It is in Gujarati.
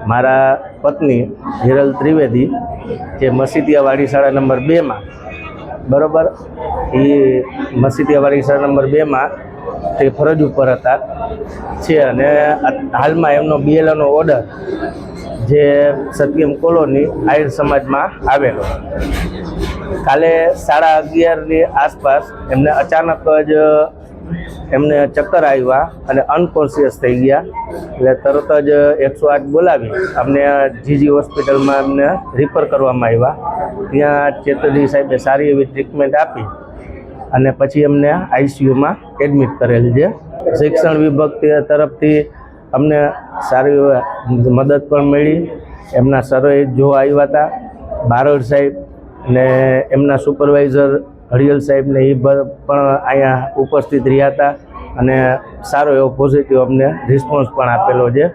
મારા પત્ની હિરલ ત્રિવેદી જે મસીતિયાવાડી શાળા નંબર 2 માં બરાબર એ મસીતિયાવાડી શાળા નંબર 2 માં તે ફરજ ઉપર હતા છે અને હાલમાં એમનો BLOનો ઓર્ડર જે સત્યમ કોલોની આહિર સમાજમાં આવેલો. કાલે 11:30ની આસપાસ એમને અચાનક જ એમને ચક્કર આવ્યા અને અનકોન્શિયસ થઈ ગયા. એટલે તરત જ 108 બોલાવી અમને જીજી હોસ્પિટલમાં એમને રિફર કરવામાં આવ્યા. ત્યાં ચેતરજી સાહેબે સારી એવી ટ્રીટમેન્ટ આપી અને પછી એમને ICUમાં એડમિટ કરેલ છે. શિક્ષણ વિભાગ તરફથી અમને સારી મદદ પણ મળી. એમના સરોએ જો આવ્યા હતા બારોડ સાહેબ ને એમના સુપરવાઇઝર હરિયલ સાહેબને એ પણ અહીંયા ઉપસ્થિત રહ્યા હતા અને સારો એવો પોઝિટિવ અમને રિસ્પોન્સ પણ આપેલો છે.